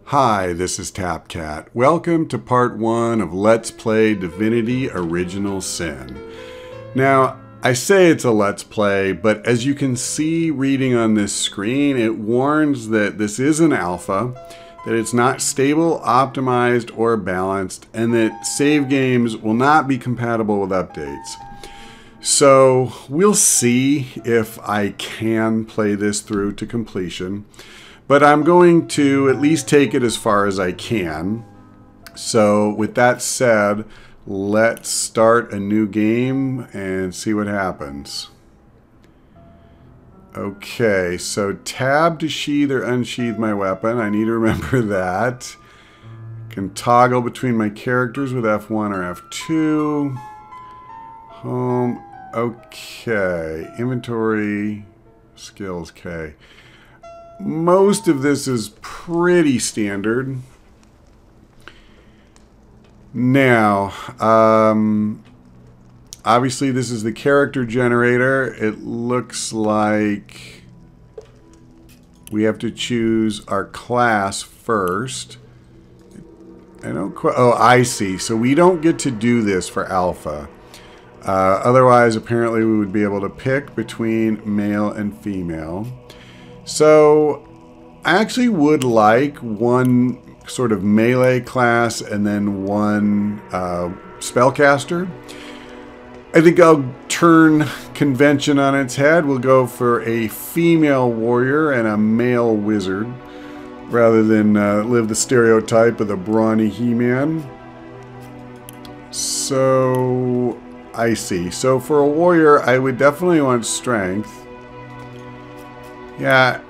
Hi, this is TapCat. Welcome to part 1 of Let's Play Divinity Original Sin. Now, I say it's a Let's Play, but as you can see reading on this screen, it warns that this is an alpha, that it's not stable, optimized, or balanced, and that save games will not be compatible with updates. So, we'll see if I can play this through to completion. But I'm going to at least take it as far as I can. So with that said, let's start a new game and see what happens. Okay, so tab to sheath or unsheath my weapon. I need to remember that. Can toggle between my characters with F1 or F2. Home. Okay. Inventory. Skills K. Most of this is pretty standard. Now, obviously this is the character generator. It looks like we have to choose our class first. I don't quite, oh, I see. So we don't get to do this for alpha. Otherwise, apparently we would be able to pick between male and female. So, I actually would like one sort of melee class and then one spellcaster. I think I'll turn convention on its head. We'll go for a female warrior and a male wizard, rather than live the stereotype of the brawny He-Man. So, I see. So, for a warrior, I would definitely want strength. Yeah,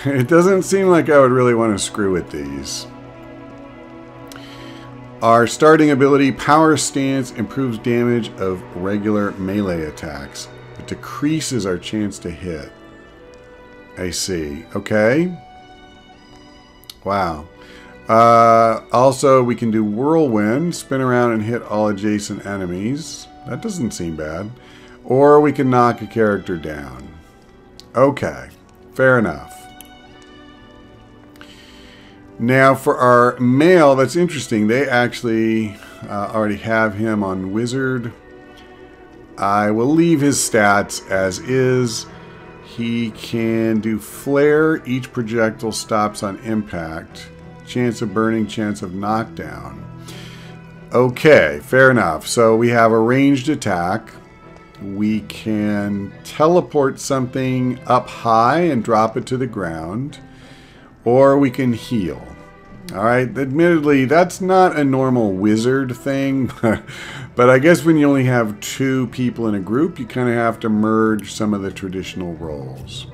it doesn't seem like I would really want to screw with these. Our starting ability, Power Stance, improves damage of regular melee attacks. It decreases our chance to hit. I see. Okay. Wow. Also, we can do Whirlwind, spin around and hit all adjacent enemies. That doesn't seem bad. Or we can knock a character down. Okay. Fair enough. Now for our male, that's interesting. They actually already have him on Wizard. I will leave his stats as is. He can do Flare. Each projectile stops on impact. Chance of burning, chance of knockdown. Okay, fair enough. So we have a ranged attack. We can teleport something up high and drop it to the ground. Or we can heal. Alright, admittedly, that's not a normal wizard thing. But I guess when you only have 2 people in a group, you kind of have to merge some of the traditional roles.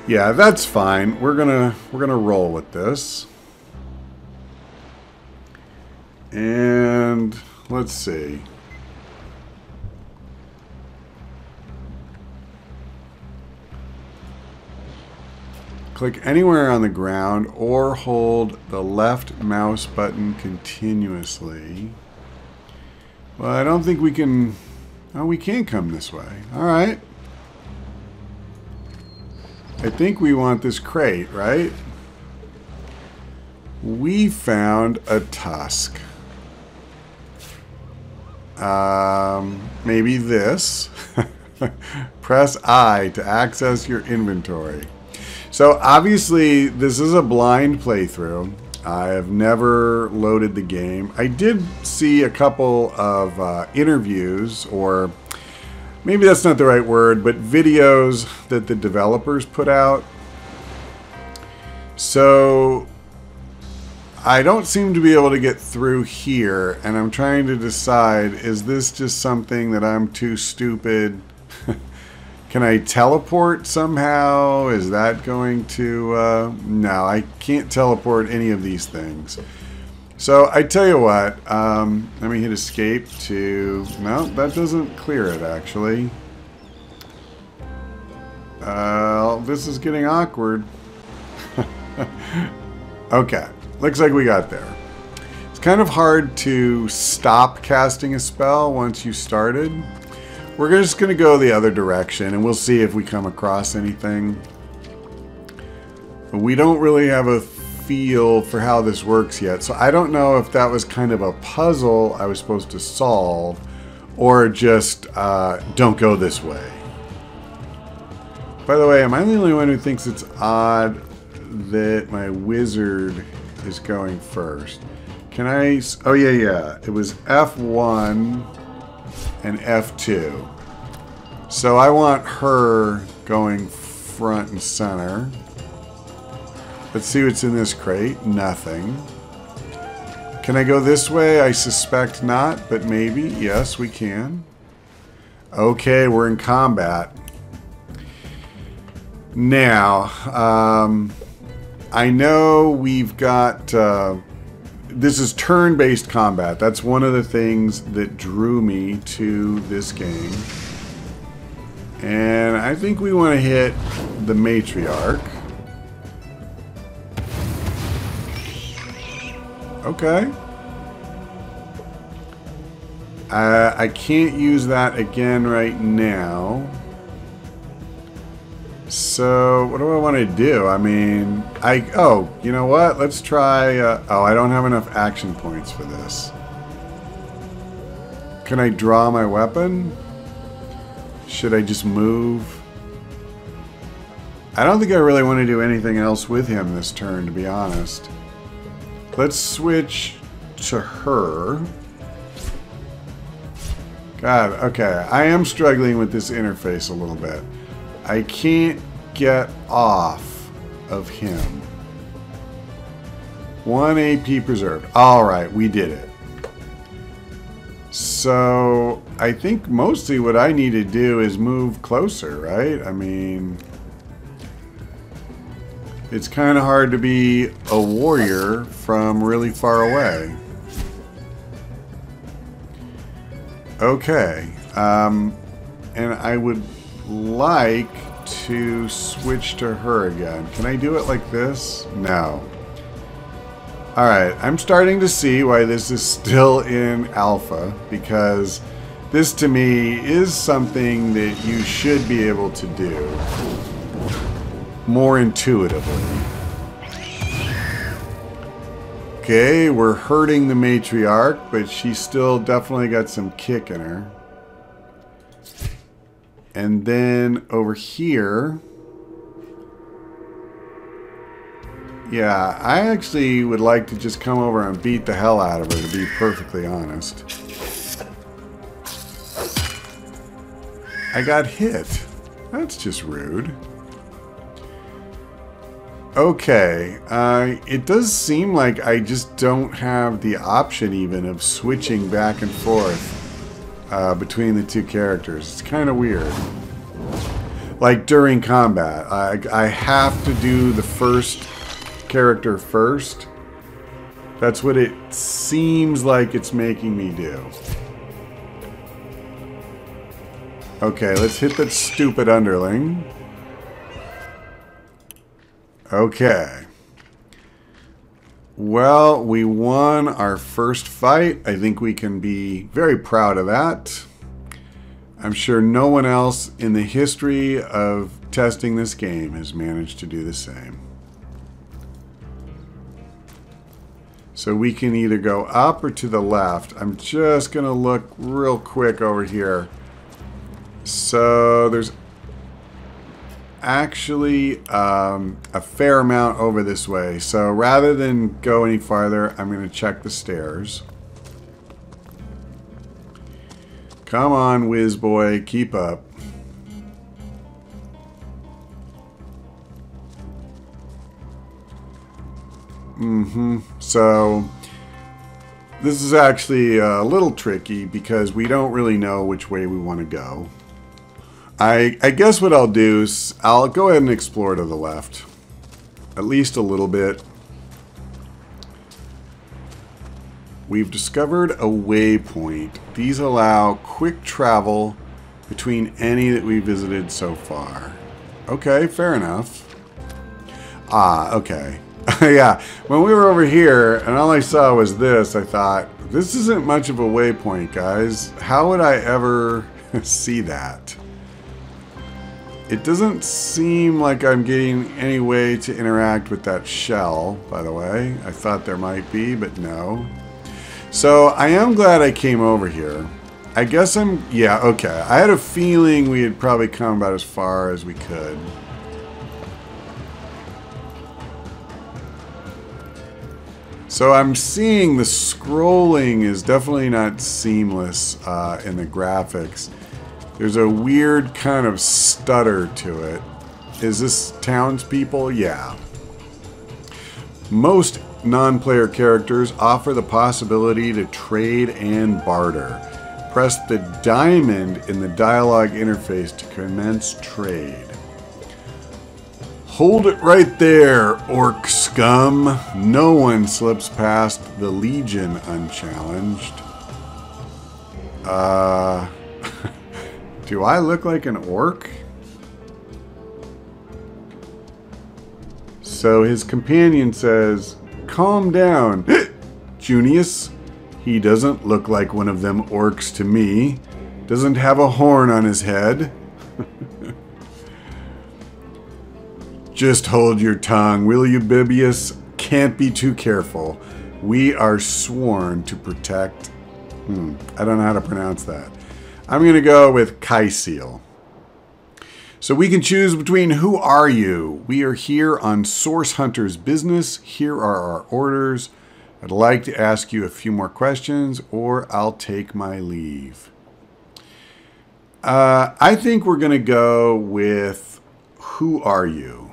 Yeah, that's fine. We're gonna roll with this. And let's see. Click anywhere on the ground or hold the left mouse button continuously. Well, I don't think we can... Oh, we can come this way. Alright. I think we want this crate, right? We found a tusk. Maybe this. Press I to access your inventory. So obviously this is a blind playthrough. I have never loaded the game. I did see a couple of interviews, or maybe that's not the right word, but videos that the developers put out. So I don't seem to be able to get through here, and I'm trying to decide, is this just something that I'm too stupid? Can I teleport somehow? Is that going to... no, I can't teleport any of these things. So, I tell you what. Let me hit escape to... No, that doesn't clear it, actually. This is getting awkward. Okay. Looks like we got there. It's kind of hard to stop casting a spell once you started. We're just going to go the other direction, and we'll see if we come across anything. But we don't really have a feel for how this works yet. So I don't know if that was kind of a puzzle I was supposed to solve, or just don't go this way. By the way, am I the only one who thinks it's odd that my wizard is going first? Can I... Oh, yeah. It was F1 and F2. So I want her going front and center. Let's see what's in this crate. Nothing. Can I go this way? I suspect not, but maybe. Yes, we can. Okay, we're in combat. Now, I know we've got... this is turn-based combat. That's one of the things that drew me to this game. And I think we want to hit the matriarch. Okay. I can't use that again right now. So, what do I want to do? I mean, oh, you know what? Let's try... oh, I don't have enough action points for this. Can I draw my weapon? Should I just move? I don't think I really want to do anything else with him this turn, to be honest. Let's switch to her. God, okay. I am struggling with this interface a little bit. I can't get off of him. 1 AP preserved. Alright, we did it. So, I think mostly what I need to do is move closer, right? I mean... It's kind of hard to be a warrior from really far away. Okay. And I would like to switch to her again. Can I do it like this? No. Alright, I'm starting to see why this is still in alpha, because this to me is something that you should be able to do more intuitively. Okay, we're hurting the matriarch, but she's still definitely got some kick in her. And then over here, yeah, I actually would like to just come over and beat the hell out of her, to be perfectly honest. I got hit. That's just rude. Okay, it does seem like I just don't have the option even of switching back and forth between the two characters. It's kind of weird. Like during combat, I have to do the first character first. That's what it seems like it's making me do. Okay, let's hit that stupid underling. Okay. Well, we won our first fight. I think we can be very proud of that. I'm sure no one else in the history of testing this game has managed to do the same. So we can either go up or to the left. I'm just going to look real quick over here. So there's actually a fair amount over this way. So rather than go any farther, I'm going to check the stairs. Come on, whiz boy, keep up. So this is actually a little tricky because we don't really know which way we want to go. I guess what I'll do is I'll go ahead and explore to the left. At least a little bit. We've discovered a waypoint. These allow quick travel between any that we visited so far. Okay, fair enough. Ah, okay. Yeah, when we were over here and all I saw was this, I thought, this isn't much of a waypoint, guys. How would I ever see that? It doesn't seem like I'm getting any way to interact with that shell, by the way. I thought there might be, but no. So I am glad I came over here. I guess yeah, okay. I had a feeling we had probably come about as far as we could. So I'm seeing the scrolling is definitely not seamless in the graphics. There's a weird kind of stutter to it. Is this townspeople? Yeah. Most non-player characters offer the possibility to trade and barter. Press the diamond in the dialogue interface to commence trade. Hold it right there, orc scum. No one slips past the Legion unchallenged. Do I look like an orc? So his companion says, calm down, Junius. He doesn't look like one of them orcs to me. Doesn't have a horn on his head. Just hold your tongue, will you, Bibius? Can't be too careful. We are sworn to protect... I don't know how to pronounce that. I'm going to go with Kaisil. So we can choose between who are you? We are here on Source Hunter's business. Here are our orders. I'd like to ask you a few more questions or I'll take my leave. I think we're going to go with who are you?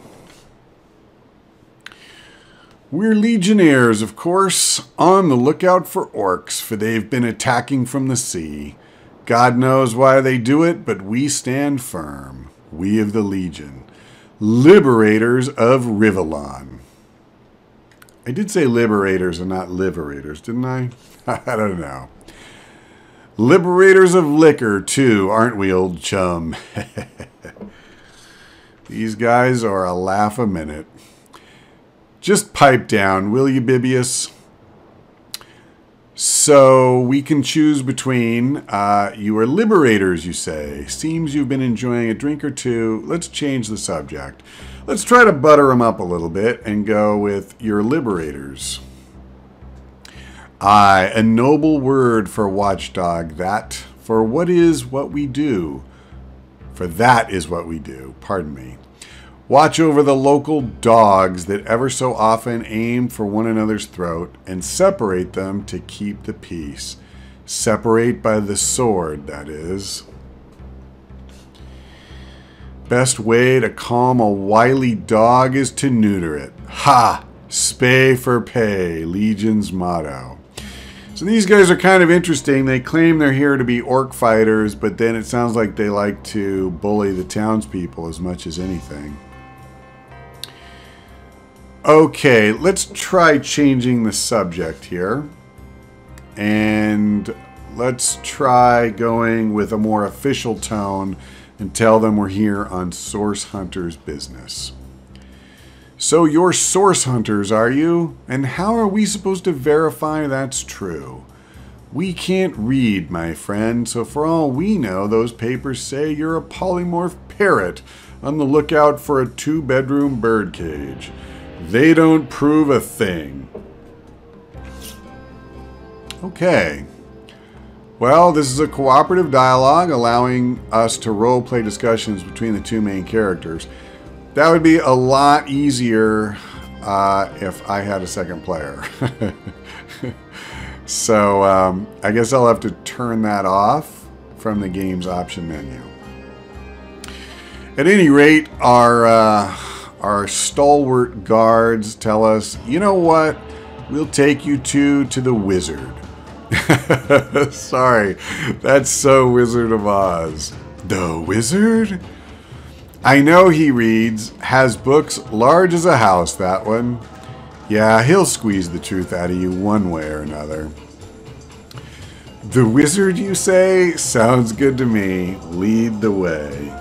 We're legionnaires, of course, on the lookout for orcs, for they've been attacking from the sea. God knows why they do it, but we stand firm. We of the Legion. Liberators of Rivellon. I did say liberators and not liberators, didn't I? I don't know. Liberators of liquor, too, aren't we, old chum? These guys are a laugh a minute. Just pipe down, will you, Bibius? So we can choose between, you are liberators, you say. Seems you've been enjoying a drink or two. Let's change the subject. Let's try to butter them up a little bit and go with your liberators. Aye, a noble word for watchdog, that. For what is what we do? For that is what we do, pardon me. Watch over the local dogs that ever so often aim for one another's throat and separate them to keep the peace. Separate by the sword, that is. Best way to calm a wily dog is to neuter it. Ha! Spay for pay, Legion's motto. So these guys are kind of interesting. They claim they're here to be orc fighters, but then it sounds like they like to bully the townspeople as much as anything. Okay, let's try changing the subject here. And let's try going with a more official tone and tell them we're here on Source Hunter's business. So you're Source Hunters, are you? And how are we supposed to verify that's true? We can't read, my friend, so for all we know, those papers say you're a polymorph parrot on the lookout for a 2-bedroom birdcage. They don't prove a thing. Okay. Well, this is a cooperative dialogue allowing us to role-play discussions between the two main characters. That would be a lot easier if I had a second player. So I guess I'll have to turn that off from the game's option menu. At any rate, our stalwart guards tell us, you know what? We'll take you two to the wizard. Sorry, that's so Wizard of Oz. The wizard? I know he reads, has books large as a house, that one. Yeah, he'll squeeze the truth out of you one way or another. The wizard, you say? Sounds good to me. Lead the way.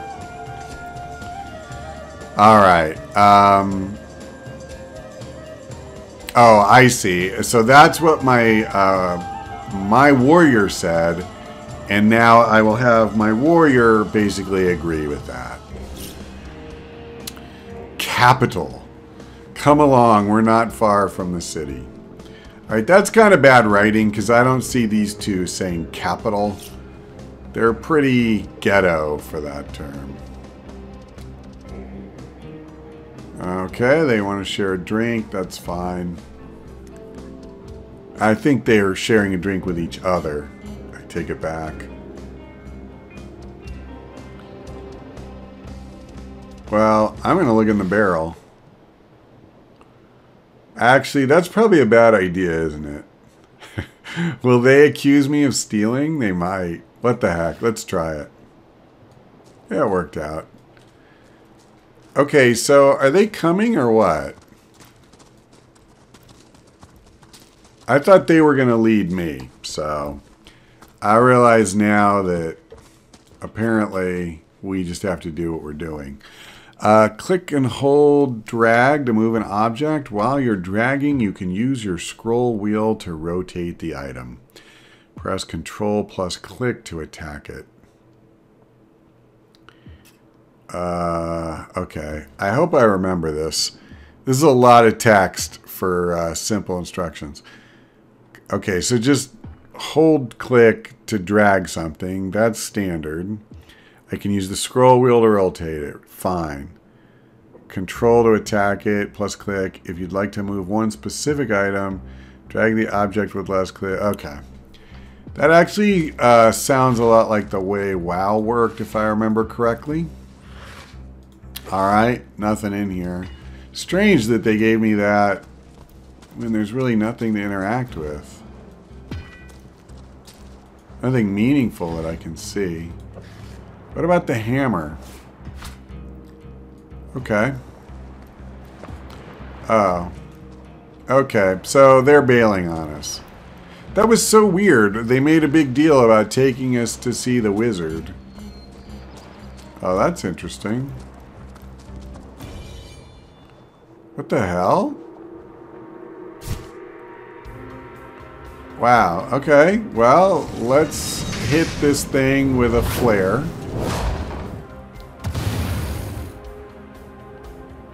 Alright. Oh, I see. So that's what my warrior said. And now I will have my warrior basically agree with that. capital. Come along, we're not far from the city. Alright, that's kind of bad writing because I don't see these two saying capital. They're pretty ghetto for that term. Okay, they want to share a drink. That's fine. I think they are sharing a drink with each other. I take it back. Well, I'm going to look in the barrel. Actually, that's probably a bad idea, isn't it? Will they accuse me of stealing? They might. What the heck? Let's try it. Yeah, it worked out. Okay, so are they coming or what? I thought they were going to lead me, so I realize now that apparently we just have to do what we're doing. Click and hold drag to move an object. While you're dragging, you can use your scroll wheel to rotate the item. Press Control plus click to attack it. Okay. I hope I remember this. This is a lot of text for simple instructions. Okay, so just hold click to drag something. That's standard. I can use the scroll wheel to rotate it. Fine. Control to attack it, plus click. If you'd like to move one specific item, drag the object with less click. Okay. That actually sounds a lot like the way WoW worked, if I remember correctly. Alright, nothing in here. Strange that they gave me that when there's really nothing to interact with. Nothing meaningful that I can see. What about the hammer? Okay. Oh. Okay, so they're bailing on us. That was so weird. They made a big deal about taking us to see the wizard. Oh, that's interesting. What the hell? Wow, okay. Well, let's hit this thing with a flare.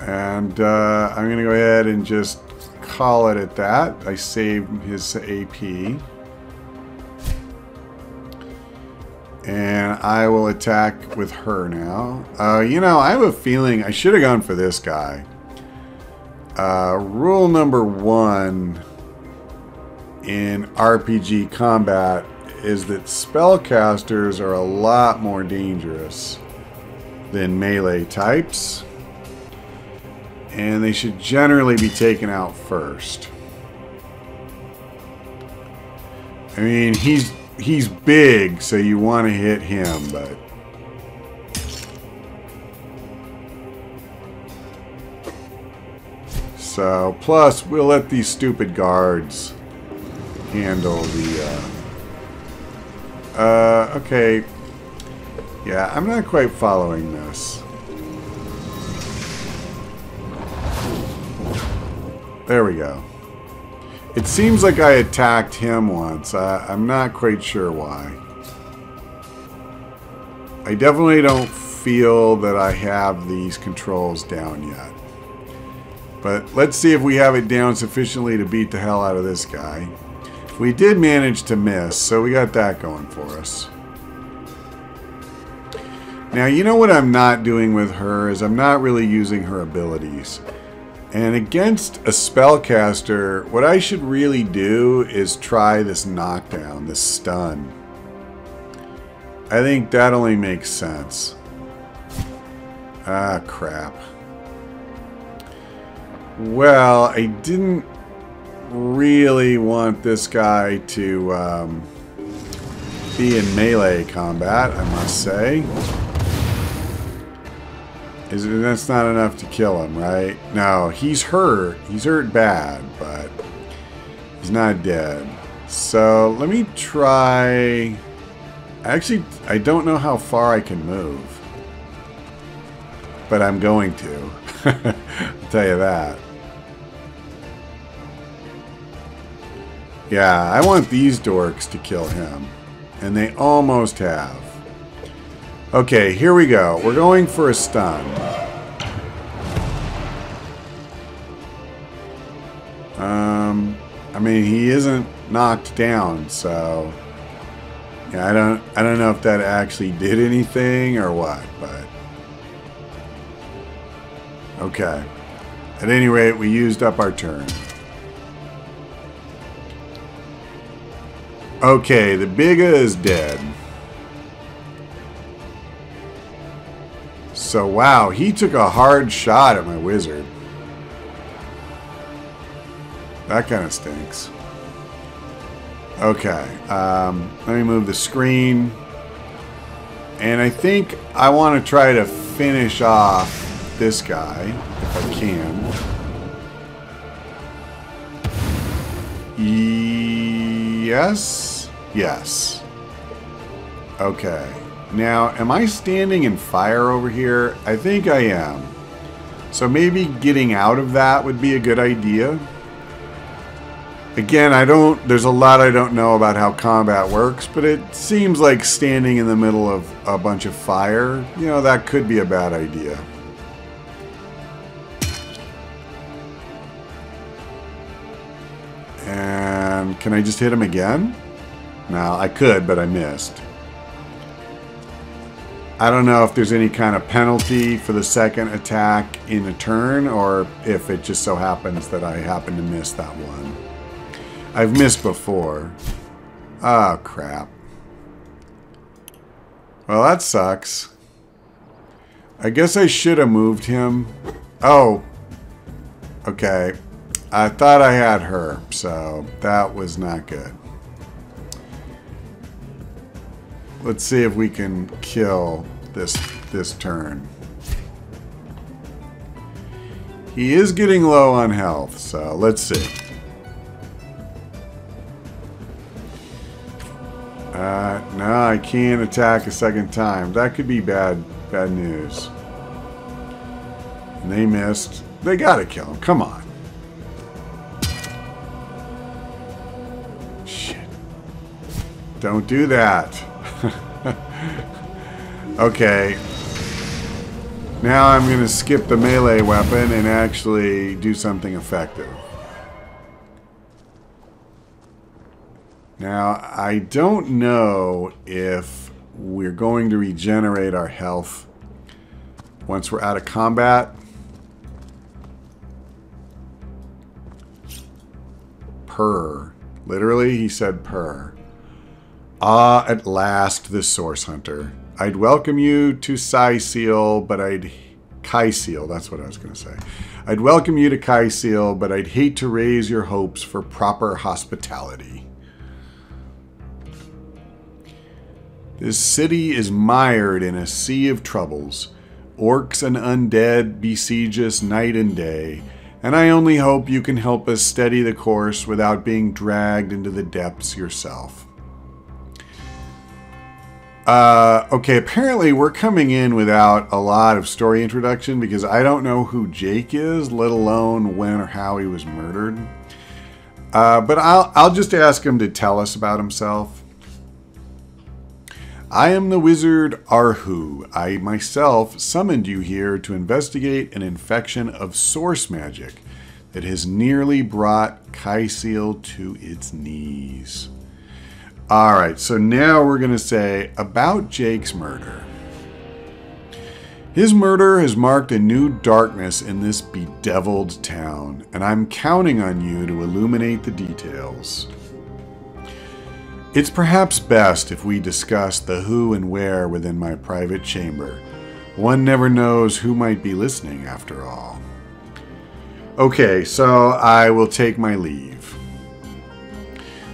And I'm going to go ahead and just call it at that. I saved his AP. And I will attack with her now. You know, I have a feeling I should have gone for this guy. Rule number 1 in RPG combat is that spellcasters are a lot more dangerous than melee types. And they should generally be taken out first. I mean, he's big, so you want to hit him, but... So, plus, we'll let these stupid guards handle the... okay. Yeah, I'm not quite following this. There we go. It seems like I attacked him once. I'm not quite sure why. I definitely don't feel that I have these controls down yet. But let's see if we have it down sufficiently to beat the hell out of this guy. We did manage to miss, so we got that going for us. Now, you know what I'm not doing with her is I'm not really using her abilities. And against a spellcaster, what I should really do is try this knockdown, this stun. I think that only makes sense. Ah, crap. Well, I didn't really want this guy to be in melee combat, I must say. That's not enough to kill him, right? No, he's hurt. He's hurt bad, but he's not dead. So let me try... Actually, I don't know how far I can move. But I'm going to. I'll tell you that. Yeah, I want these dorks to kill him. And they almost have. Okay, here we go. We're going for a stun. I mean, he isn't knocked down, so yeah, I don't know if that actually did anything or what, but okay. At any rate, we used up our turn. Okay, the Bigga is dead. So wow, he took a hard shot at my wizard. That kind of stinks. Okay, let me move the screen. And I think I want to try to finish off this guy, if I can. Yes? Yes. Okay. Now, am I standing in fire over here? I think I am. So maybe getting out of that would be a good idea. Again, there's a lot I don't know about how combat works, but it seems like standing in the middle of a bunch of fire, you know, that could be a bad idea. And can I just hit him again? No, I could, but I missed. I don't know if there's any kind of penalty for the second attack in a turn, or if it just so happens that I happen to miss that one. I've missed before. Oh, crap. Well, that sucks. I guess I should have moved him. Oh. Okay. I thought I had her, so that was not good. Let's see if we can kill this turn. He is getting low on health, so let's see. No, I can't attack a second time. That could be bad news. And they missed. They gotta kill him. Come on. Shit. Don't do that. Okay. Now I'm going to skip the melee weapon and actually do something effective. Now, I don't know if we're going to regenerate our health once we're out of combat. Purr. Literally, he said purr. Ah, at last, the Source Hunter. I'd welcome you to Kyseal, but Kyseal, that's what I was going to say. I'd welcome you to Kyseal, but I'd hate to raise your hopes for proper hospitality. This city is mired in a sea of troubles. Orcs and undead besiege us night and day, and I only hope you can help us steady the course without being dragged into the depths yourself. Okay, apparently we're coming in without a lot of story introduction because I don't know who Jake is, let alone when or how he was murdered. But I'll just ask him to tell us about himself. I am the wizard Arhu. I myself summoned you here to investigate an infection of source magic that has nearly brought Kyseal to its knees. Alright, so now we're going to say about Jake's murder. His murder has marked a new darkness in this bedeviled town, and I'm counting on you to illuminate the details. It's perhaps best if we discuss the who and where within my private chamber. One never knows who might be listening after all. Okay, so I will take my leave.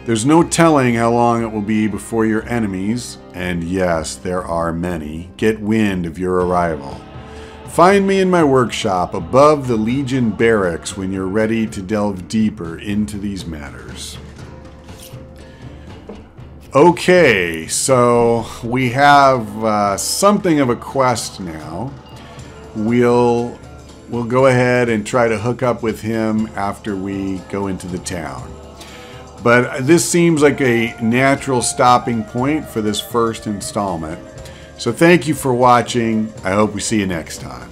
There's no telling how long it will be before your enemies, and yes, there are many, get wind of your arrival. Find me in my workshop above the Legion barracks when you're ready to delve deeper into these matters. Okay, so we have something of a quest now. We'll go ahead and try to hook up with him after we go into the town. But this seems like a natural stopping point for this first installment. So thank you for watching. I hope we see you next time.